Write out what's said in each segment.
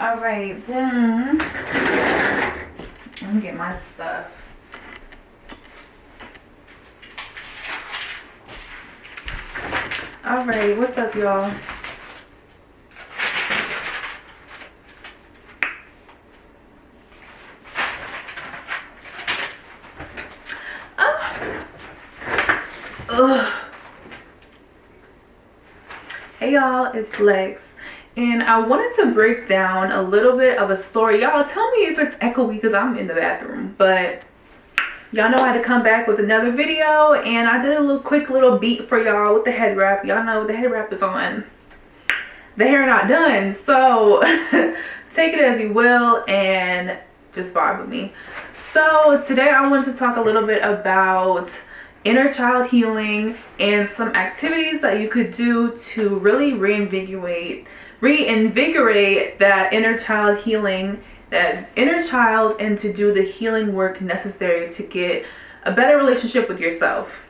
All right, then let me get my stuff. All right, what's up, y'all? Hey y'all, it's Lex, and I wanted to break down a little bit of a story. Y'all tell me if it's echoey because I'm in the bathroom, but y'all know I had to come back with another video, and I did a quick little beat for y'all with the head wrap. Y'all know the head wrap is on. The hair not done, so take it as you will and just vibe with me. So today I wanted to talk a little bit about inner child healing and some activities that you could do to really reinvigorate that inner child healing, that inner child, and to do the healing work necessary to get a better relationship with yourself.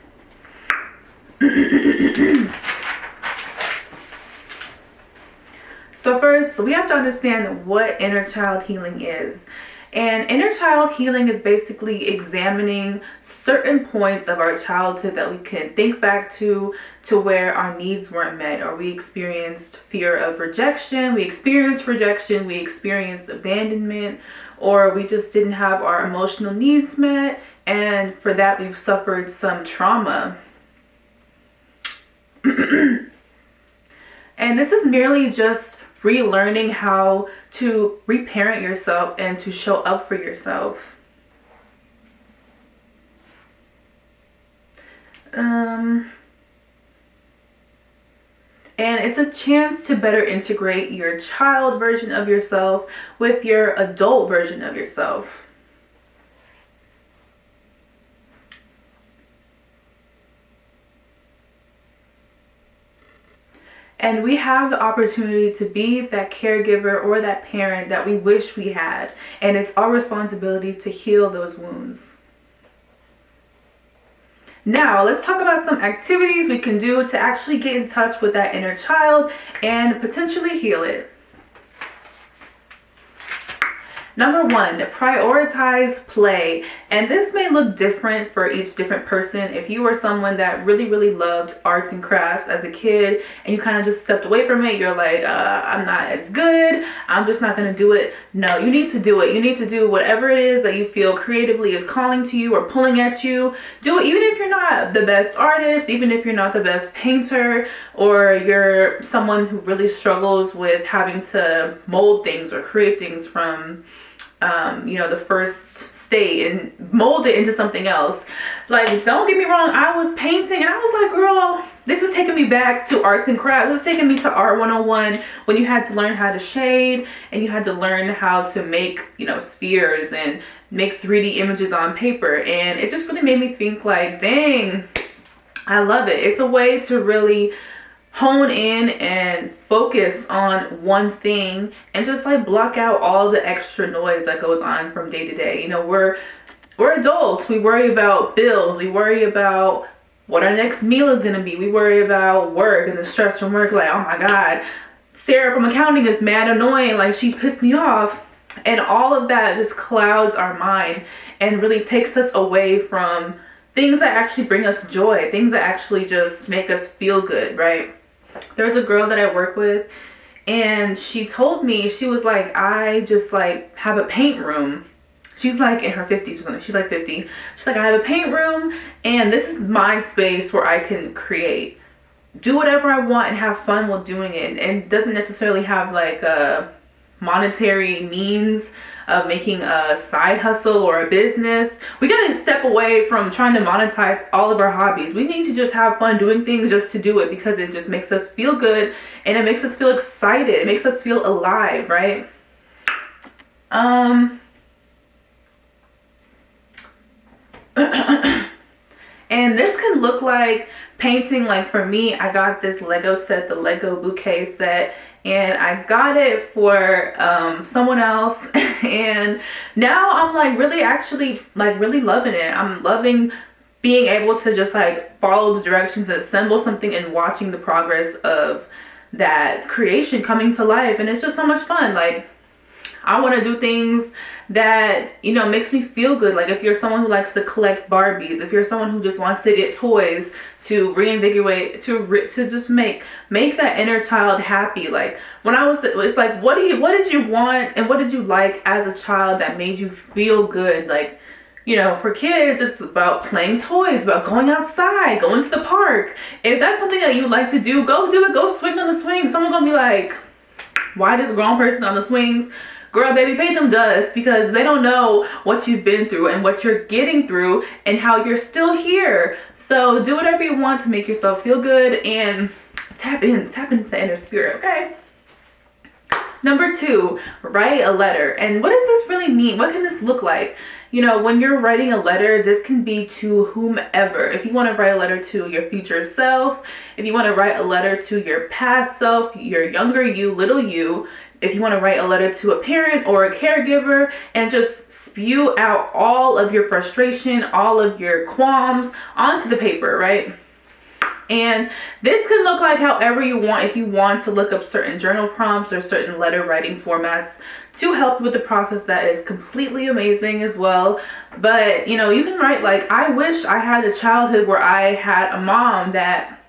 So first, we have to understand what inner child healing is. And inner child healing is basically examining certain points of our childhood that we can think back to where our needs weren't met, or we experienced fear of rejection, we experienced abandonment, or we just didn't have our emotional needs met, and for that we've suffered some trauma. And this is merely just relearning how to reparent yourself and to show up for yourself. And it's a chance to better integrate your child version of yourself with your adult version of yourself. And we have the opportunity to be that caregiver or that parent that we wish we had. And it's our responsibility to heal those wounds. Now, let's talk about some activities we can do to actually get in touch with that inner child and potentially heal it. Number one, prioritize play. And this may look different for each different person. If you were someone that really loved arts and crafts as a kid and you kind of just stepped away from it, you're like, I'm not as good, I'm just not going to do it. No, you need to do it. You need to do whatever it is that you feel creatively is calling to you or pulling at you. Do it even if you're not the best artist, even if you're not the best painter, or you're someone who really struggles with having to mold things or create things from the first state and mold it into something else. Like, don't get me wrong, I was painting and I was like, girl, this is taking me back to arts and crafts. This is taking me to Art 101 when you had to learn how to shade and you had to learn how to make, spheres and make 3D images on paper. And it just really made me think like, dang, I love it. It's a way to really hone in and focus on one thing and just like block out all the extra noise that goes on from day to day. We're adults. We worry about bills. We worry about what our next meal is going to be. We worry about work and the stress from work. Like, oh my God, Sarah from accounting is mad annoying. Like, she pissed me off. And all of that just clouds our mind and really takes us away from things that actually bring us joy, things that actually just make us feel good, right? There's a girl that I work with, and she told me, she was like, I just like have a paint room. She's like in her 50s or something. She's like 50. She's like, I have a paint room, and this is my space where I can create, do whatever I want and have fun while doing it. And doesn't necessarily have like a monetary means of making a side hustle or a business. We gotta step away from trying to monetize all of our hobbies. We need to just have fun doing things just to do it, because it just makes us feel good and it makes us feel excited. It makes us feel alive, right? And this can look like painting. Like for me, I got this Lego set, the Lego bouquet set, and I got it for someone else. And now I'm like really loving it. I'm loving being able to just like follow the directions and assemble something and watching the progress of that creation coming to life. And it's just so much fun. Like, I want to do things that, you know, makes me feel good. Like if you're someone who likes to collect Barbies, if you're someone who just wants to get toys to reinvigorate, to just make that inner child happy. Like when I was, it's like, what did you want and what did you like as a child that made you feel good? Like, you know, for kids, it's about playing toys, about going outside, going to the park. If that's something that you like to do, go do it. Go swing on the swing. Someone's gonna be like, why does a grown person on the swings? Girl, baby, pay them dust, because they don't know what you've been through and what you're getting through and how you're still here. So do whatever you want to make yourself feel good and tap into the inner spirit, okay? Number 2, write a letter. And what does this really mean? What can this look like? You know, when you're writing a letter, this can be to whomever. If you want to write a letter to your future self, if you want to write a letter to your past self, your younger you, little you, if you want to write a letter to a parent or a caregiver and just spew out all of your frustration, all of your qualms onto the paper, right? And this can look like however you want. If you want to look up certain journal prompts or certain letter writing formats to help with the process, that is completely amazing as well. But, you know, you can write like, I wish I had a childhood where I had a mom that,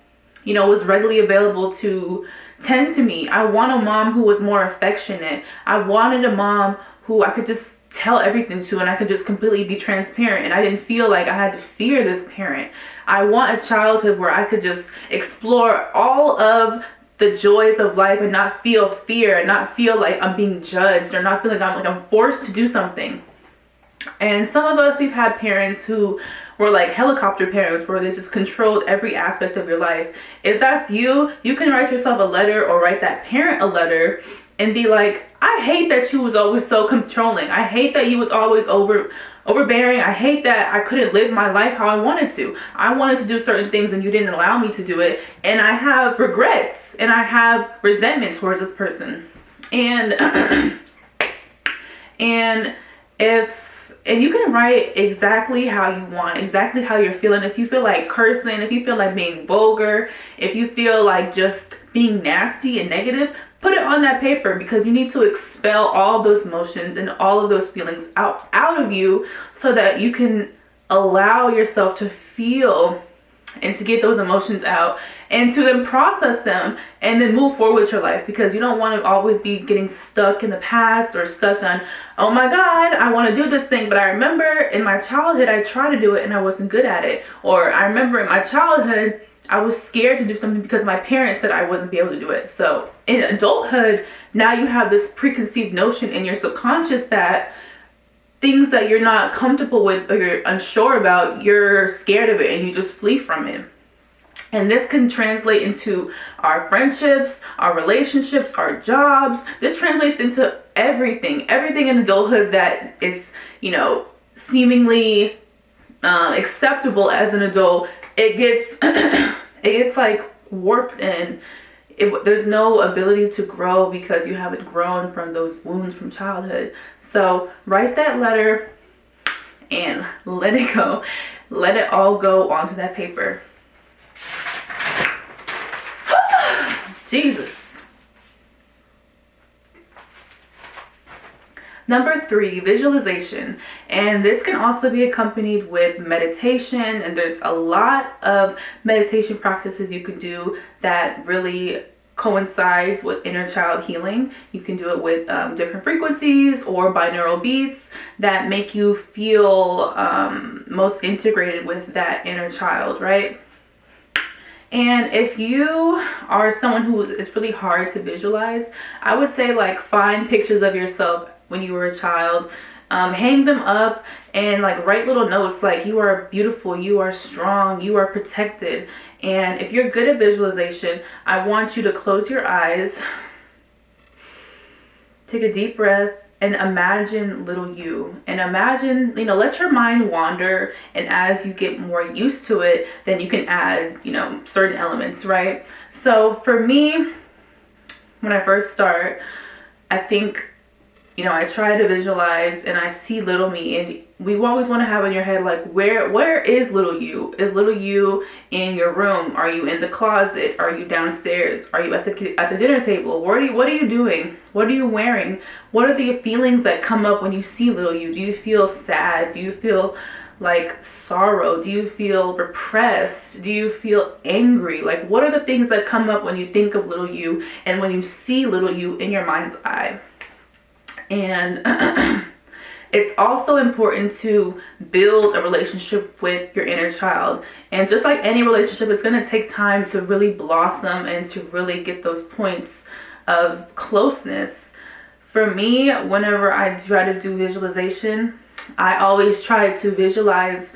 you know, was readily available to tend to me. I want a mom who was more affectionate. I wanted a mom who I could just tell everything to and I could just completely be transparent and I didn't feel like I had to fear this parent. I want a childhood where I could just explore all of the joys of life and not feel fear and not feel like I'm being judged or not feel like I'm forced to do something. And some of us, we've had parents who were like helicopter parents where they just controlled every aspect of your life. If that's you, you can write yourself a letter or write that parent a letter and be like, I hate that you was always so controlling. I hate that you was always overbearing. I hate that I couldn't live my life how I wanted to. I wanted to do certain things and you didn't allow me to do it. And I have regrets and I have resentment towards this person. And and you can write exactly how you want, exactly how you're feeling. If you feel like cursing, if you feel like being vulgar, if you feel like just being nasty and negative, put it on that paper, because you need to expel all those emotions and all of those feelings out of you so that you can allow yourself to feel and to get those emotions out and to then process them and then move forward with your life, because you don't want to always be getting stuck in the past or stuck on, oh my God, I want to do this thing, but I remember in my childhood I tried to do it and I wasn't good at it. Or I remember in my childhood I was scared to do something because my parents said I wasn't be able to do it. So in adulthood, now you have this preconceived notion in your subconscious that things that you're not comfortable with or you're unsure about, you're scared of it and you just flee from it. And this can translate into our friendships, our relationships, our jobs. This translates into everything in adulthood that is, you know, seemingly acceptable as an adult. It gets like warped and there's no ability to grow because you haven't grown from those wounds from childhood. So write that letter and let it go. Let it all go onto that paper. Jesus. Number 3, visualization. And this can also be accompanied with meditation. And there's a lot of meditation practices you can do that really coincides with inner child healing. You can do it with different frequencies or binaural beats that make you feel most integrated with that inner child, right? And if you are someone it's really hard to visualize, I would say like find pictures of yourself when you were a child, hang them up and like write little notes like you are beautiful, you are strong, you are protected. And if you're good at visualization, I want you to close your eyes, take a deep breath, and imagine little you. And imagine, you know, let your mind wander. And as you get more used to it, then you can add, you know, certain elements, right? So for me, when I first start, I think I try to visualize and I see little me, and we always want to have in your head, like, where is little you? Is little you in your room? Are you in the closet? Are you downstairs? Are you at the dinner table? What are you doing? What are you wearing? What are the feelings that come up when you see little you? Do you feel sad? Do you feel like sorrow? Do you feel repressed? Do you feel angry? Like, what are the things that come up when you think of little you and when you see little you in your mind's eye? And it's also important to build a relationship with your inner child. And just like any relationship, it's going to take time to really blossom and to really get those points of closeness. For me, whenever I try to do visualization, I always try to visualize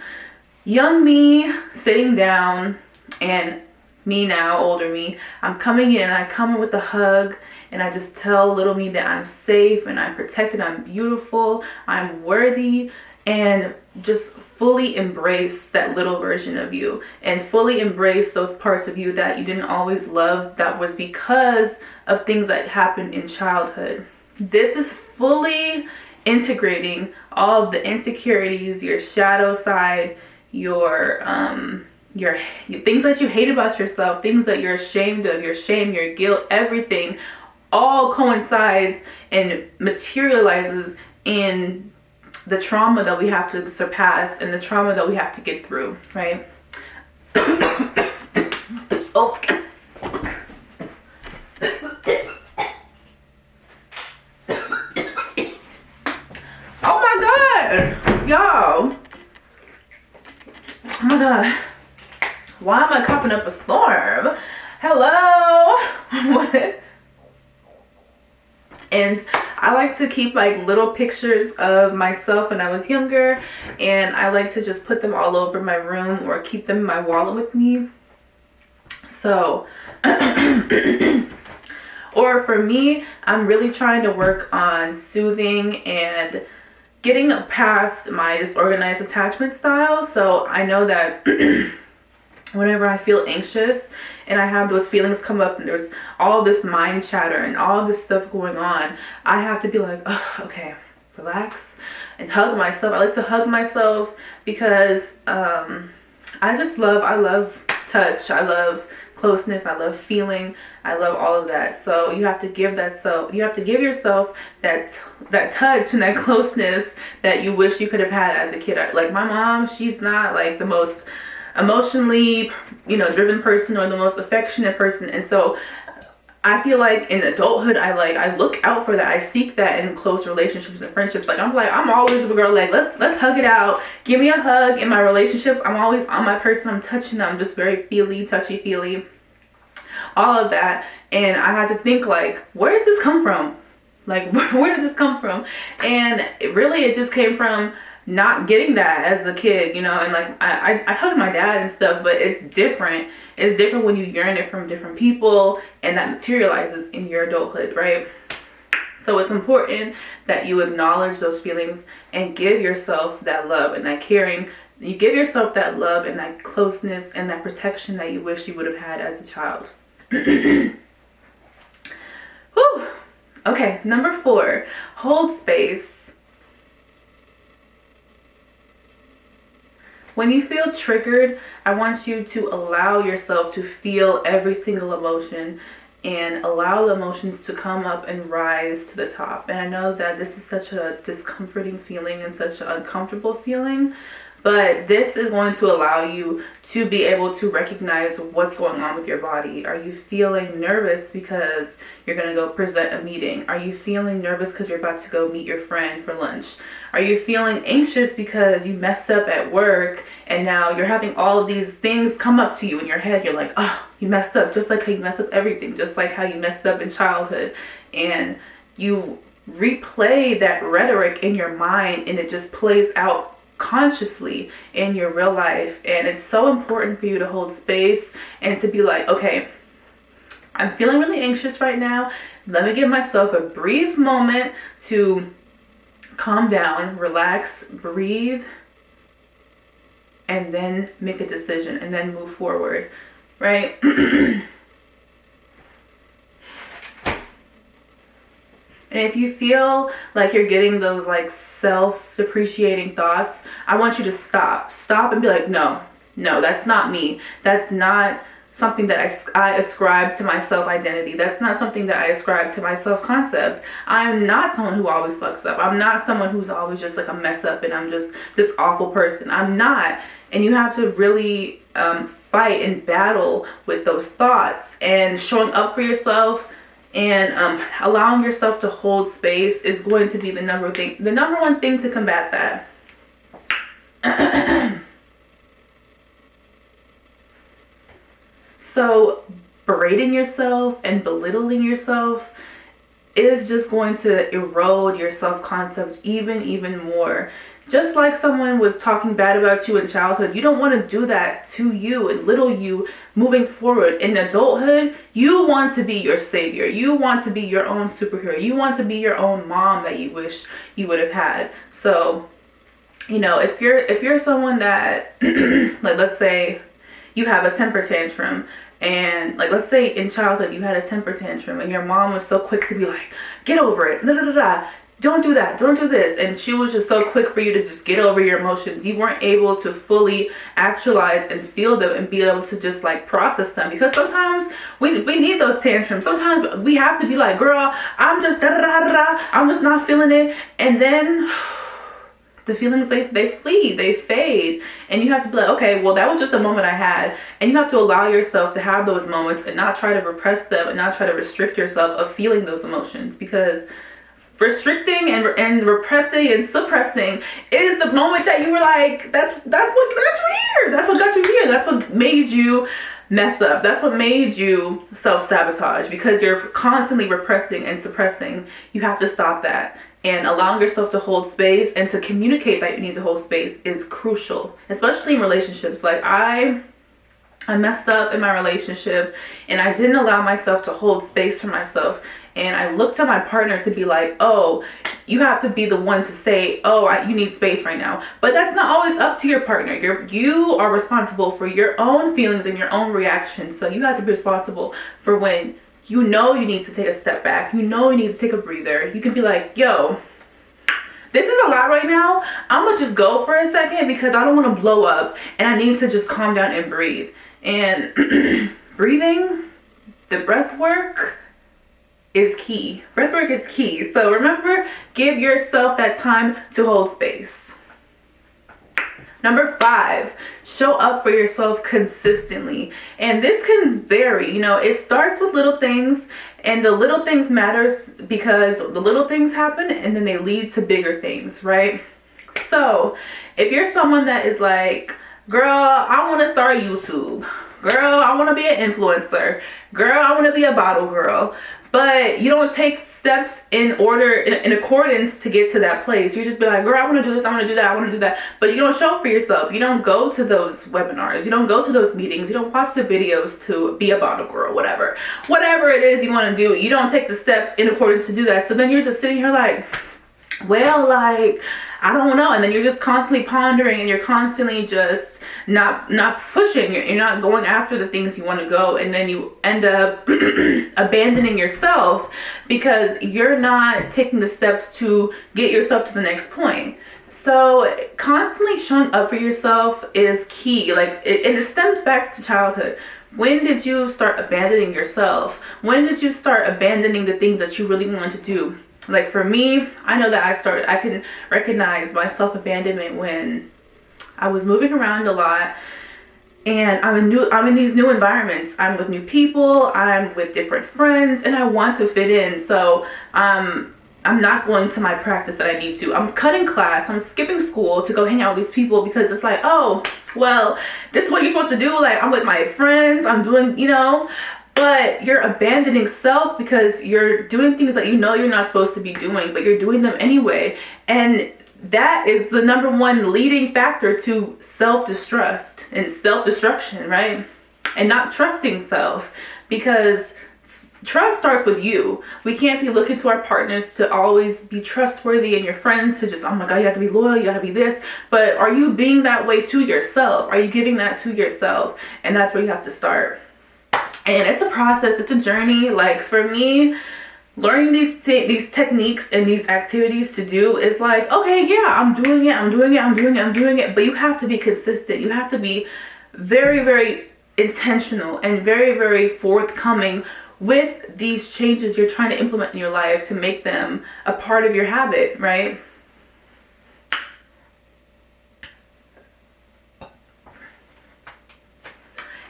young me sitting down, and me now, older me, I'm coming in and I come in with a hug, and I just tell little me that I'm safe and I'm protected, I'm beautiful, I'm worthy, and just fully embrace that little version of you and fully embrace those parts of you that you didn't always love, that was because of things that happened in childhood. This is fully integrating all of the insecurities, your shadow side, your things that you hate about yourself, things that you're ashamed of, your shame, your guilt, everything all coincides and materializes in the trauma that we have to surpass and the trauma that we have to get through, right? Oh. Oh my God, y'all. Oh my God. Why am I coughing up a storm? Hello? What? And I like to keep like little pictures of myself when I was younger, and I like to just put them all over my room or keep them in my wallet with me. So, or for me, I'm really trying to work on soothing and getting past my disorganized attachment style. So I know that whenever I feel anxious and I have those feelings come up and there's all this mind chatter and all this stuff going on, I have to be like, oh, okay, relax and hug myself. I like to hug myself because I love touch. I love closeness. I love feeling. I love all of that. So you have to give yourself that touch and that closeness that you wish you could have had as a kid. Like my mom, she's not like the most emotionally, driven person or the most affectionate person. And so I feel like in adulthood, I look out for that. I seek that in close relationships and friendships. I'm always a girl, like, let's hug it out. Give me a hug. In my relationships, I'm always on my person. I'm touching. I'm just very touchy feely, all of that. And I had to think, like, where did this come from? Like, where did this come from? And it just came from not getting that as a kid, and like I hug my dad and stuff, but it's different. It's different when you yearn it from different people and that materializes in your adulthood, right? So it's important that you acknowledge those feelings and give yourself that love and that caring. You give yourself that love and that closeness and that protection that you wish you would have had as a child. Whew. Okay, number 4, hold space. When you feel triggered, I want you to allow yourself to feel every single emotion and allow the emotions to come up and rise to the top. And I know that this is such a discomforting feeling and such an uncomfortable feeling, but this is going to allow you to be able to recognize what's going on with your body. Are you feeling nervous because you're going to go present a meeting? Are you feeling nervous because you're about to go meet your friend for lunch? Are you feeling anxious because you messed up at work and now you're having all of these things come up to you in your head? You're like, oh, you messed up, just like how you messed up everything, just like how you messed up in childhood. And you replay that rhetoric in your mind and it just plays out consciously in your real life. And it's so important for you to hold space and to be like, okay, I'm feeling really anxious right now. Let me give myself a brief moment to calm down, relax, breathe, and then make a decision and then move forward, right? And if you feel like you're getting those like self-depreciating thoughts, I want you to stop and be like, no, that's not me. That's not something that I ascribe to my self-identity. That's not something that I ascribe to my self-concept. I'm not someone who always fucks up. I'm not someone who's always just like a mess up and I'm just this awful person. I'm not. And you have to really fight and battle with those thoughts, and showing up for yourself and allowing yourself to hold space is going to be the number one thing to combat that. So berating yourself and belittling yourself is just going to erode your self-concept even more. Just like someone was talking bad about you in childhood, you don't want to do that to you and little you moving forward. In adulthood, you want to be your savior. You want to be your own superhero. You want to be your own mom that you wish you would have had. So, you know, if you're someone that, like, let's say you have a temper tantrum, and like, let's say in childhood you had a temper tantrum and your mom was so quick to be like, get over it, don't do that, don't do this, and she was just so quick for you to just get over your emotions. You weren't able to fully actualize and feel them and be able to just like process them, because sometimes we need those tantrums. Sometimes we have to be like, girl, I'm just I'm just not feeling it, and then the feelings, they flee, they fade, and you have to be like, okay, well, that was just a moment I had, and you have to allow yourself to have those moments and not try to repress them and not try to restrict yourself of feeling those emotions, because restricting and repressing and suppressing is the moment that you were like, that's what got you here. That's what got you here. That's what made you mess up. That's what made you self-sabotage, because you're constantly repressing and suppressing. You have to stop that. And allowing yourself to hold space and to communicate that you need to hold space is crucial, especially in relationships. Like I messed up in my relationship and I didn't allow myself to hold space for myself. And I looked to my partner to be like, oh, you have to be the one to say, oh, you need space right now. But that's not always up to your partner. You are responsible for your own feelings and your own reactions. So you have to be responsible for when you know you need to take a step back. You know you need to take a breather. You can be like, yo, this is a lot right now. I'm going to just go for a second because I don't want to blow up and I need to just calm down and breathe. And breathing, the breath work is key. Breath work is key. So remember, give yourself that time to hold space. Number 5, show up for yourself consistently. And this can vary. You know, it starts with little things, and the little things matters because the little things happen and then they lead to bigger things, right? So if you're someone that is like, girl, I want to start YouTube. Girl, I want to be an influencer. Girl, I want to be a bottle girl. But you don't take steps in order, in accordance to get to that place. You just be like, girl, I want to do this, I want to do that, I want to do that. But you don't show up for yourself. You don't go to those webinars. You don't go to those meetings. You don't watch the videos to be a bottle girl, whatever. Whatever it is you want to do, you don't take the steps in accordance to do that. So then you're just sitting here like, well, like, I don't know. And then you're just constantly pondering and you're constantly just not pushing. You're not going after the things you want to go. And then you end up abandoning yourself because you're not taking the steps to get yourself to the next point. So constantly showing up for yourself is key. Like it stems back to childhood. When did you start abandoning yourself? When did you start abandoning the things that you really want to do? Like for me, I know that I can recognize my self-abandonment when I was moving around a lot and I'm in these new environments. I'm with new people, I'm with different friends, and I want to fit in. So I'm not going to my practice that I need to. I'm cutting class, I'm skipping school to go hang out with these people because it's like, oh, well, this is what you're supposed to do. Like I'm with my friends, I'm doing, you know. But you're abandoning self because you're doing things that you know you're not supposed to be doing, but you're doing them anyway. And that is the number one leading factor to self-distrust and self-destruction, right? And not trusting self, because trust starts with you. We can't be looking to our partners to always be trustworthy and your friends to just, oh my God, you have to be loyal, you have to be this. But are you being that way to yourself? Are you giving that to yourself? And that's where you have to start. And it's a process, it's a journey. Like for me, learning these techniques and these activities to do is like, okay, yeah, I'm doing it, but you have to be consistent. You have to be very, very intentional and very, very forthcoming with these changes you're trying to implement in your life to make them a part of your habit, right?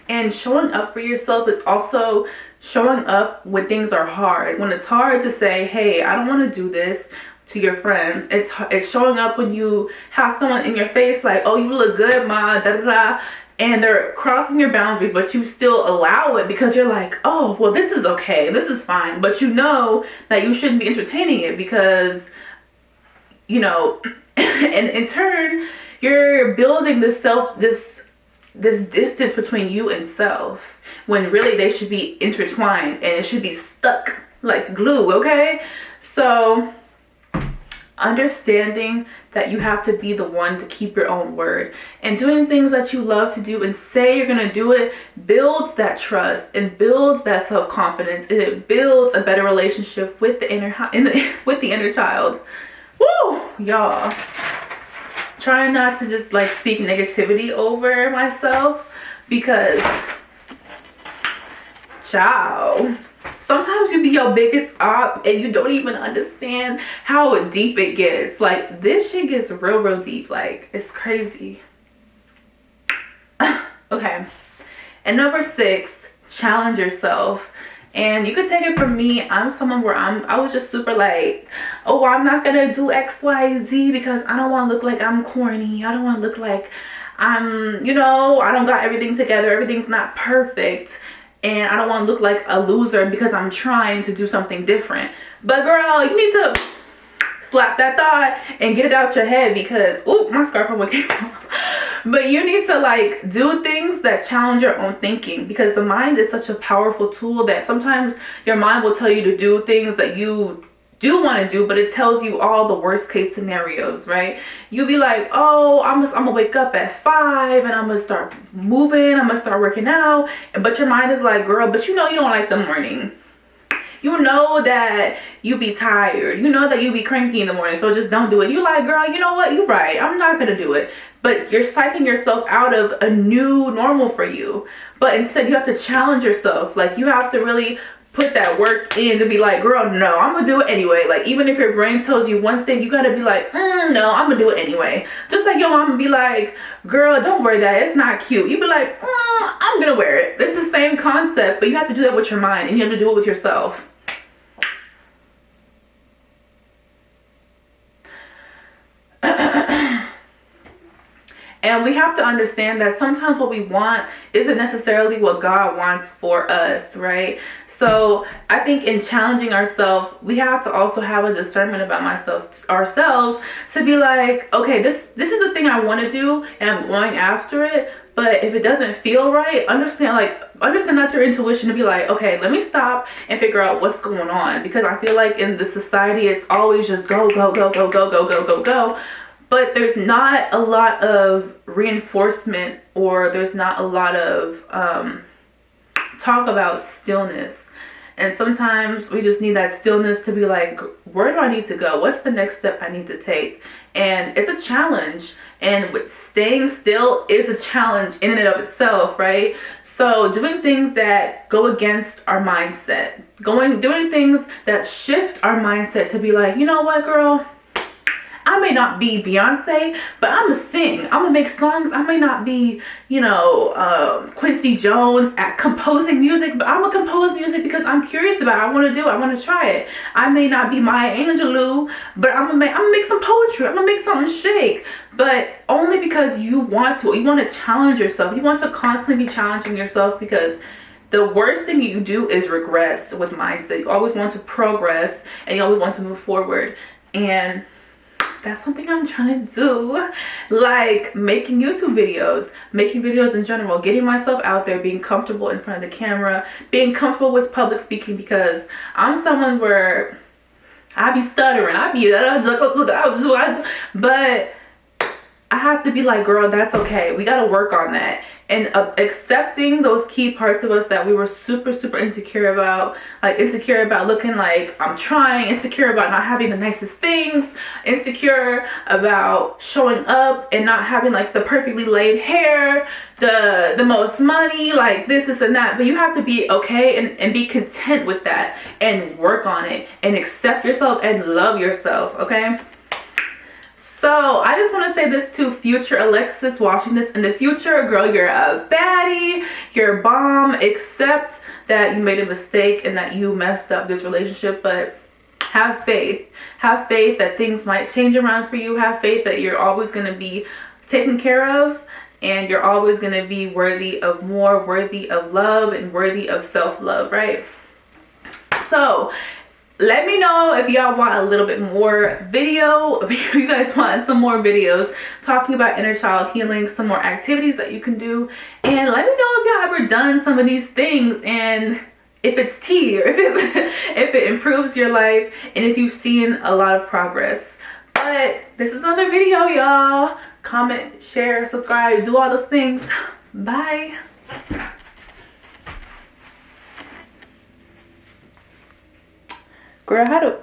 And showing up for yourself is also showing up when things are hard. When it's hard to say, hey, I don't want to do this to your friends. It's showing up when you have someone in your face like, oh, you look good, ma, da da da. And they're crossing your boundaries, but you still allow it because you're like, oh, well, this is okay. This is fine. But you know that you shouldn't be entertaining it because, you know, and in turn, you're building this distance between you and self when really they should be intertwined and it should be stuck like glue, okay? So understanding that you have to be the one to keep your own word and doing things that you love to do and say you're gonna do it builds that trust and builds that self-confidence, and it builds a better relationship with the inner child. Woo, y'all. Trying not to just like speak negativity over myself because, ciao. Sometimes you be your biggest op and you don't even understand how deep it gets. Like, this shit gets real, real deep. Like, it's crazy. Okay. And number 6, challenge yourself. And you could take it from me. I'm someone where I was just super like, oh, I'm not gonna do X, Y, Z because I don't want to look like I'm corny. I don't want to look like I'm, you know, I don't got everything together. Everything's not perfect. And I don't want to look like a loser because I'm trying to do something different. But girl, you need to slap that thought and get it out your head because, ooh, my scarf almost came off. But you need to like do things that challenge your own thinking, because the mind is such a powerful tool that sometimes your mind will tell you to do things that you do want to do, but it tells you all the worst case scenarios, right? You'll be like, oh, I'm gonna wake up at 5 and I'm gonna start moving, I'm gonna start working out. But your mind is like, girl, but you know you don't like the morning. You know that you be tired. You know that you be cranky in the morning, so just don't do it. You're like, girl, you know what? You're right. I'm not gonna do it. But you're psyching yourself out of a new normal for you. But instead, you have to challenge yourself. Like, you have to really put that work in to be like, girl, no, I'm gonna do it anyway. Like, even if your brain tells you one thing, you gotta be like, no, I'm gonna do it anyway. Just like your mom be like, girl, don't wear that, it's not cute. You be like, I'm gonna wear it. It's the same concept, but you have to do that with your mind and you have to do it with yourself. And we have to understand that sometimes what we want isn't necessarily what God wants for us, right? So I think in challenging ourselves, we have to also have a discernment about ourselves to be like, okay, this is the thing I want to do and I'm going after it. But if it doesn't feel right, understand that's your intuition to be like, okay, let me stop and figure out what's going on. Because I feel like in the society, it's always just go, go, go, go, go, go, go, go, go. But there's not a lot of reinforcement, or there's not a lot of talk about stillness. And sometimes we just need that stillness to be like, where do I need to go? What's the next step I need to take? And it's a challenge. And with staying still is a challenge in and of itself, right? So doing things that go against our mindset, doing things that shift our mindset to be like, you know what, girl? I may not be Beyonce, but I'm gonna sing. I'm gonna make songs. I may not be, Quincy Jones at composing music, but I'm gonna compose music because I'm curious about it. I want to do it. I want to try it. I may not be Maya Angelou, but I'm gonna make some poetry. I'm gonna make something shake. But only because you want to. You want to challenge yourself. You want to constantly be challenging yourself, because the worst thing you do is regress with mindset. You always want to progress and you always want to move forward. And that's something I'm trying to do, like making YouTube videos, making videos in general, getting myself out there, being comfortable in front of the camera, being comfortable with public speaking, because I'm someone where I be stuttering, but I have to be like, girl, that's okay. We got to work on that. And accepting those key parts of us that we were super, super insecure about, like insecure about looking like I'm trying, insecure about not having the nicest things, insecure about showing up and not having like the perfectly laid hair, the most money, like this and that. But you have to be okay and be content with that and work on it and accept yourself and love yourself, okay? So I just want to say this to future Alexis watching this in the future. Girl, you're a baddie. You're a bomb. Accept that you made a mistake and that you messed up this relationship, but have faith. Have faith that things might change around for you. Have faith that you're always going to be taken care of and you're always going to be worthy of more, worthy of love and worthy of self-love, right? So let me know if y'all want a little bit more video, if you guys want some more videos talking about inner child healing, some more activities that you can do. And let me know if y'all ever done some of these things and if it's tea or if it's if it improves your life and if you've seen a lot of progress. But this is another video, y'all. Comment, share, subscribe, do all those things. Bye. Girl, how do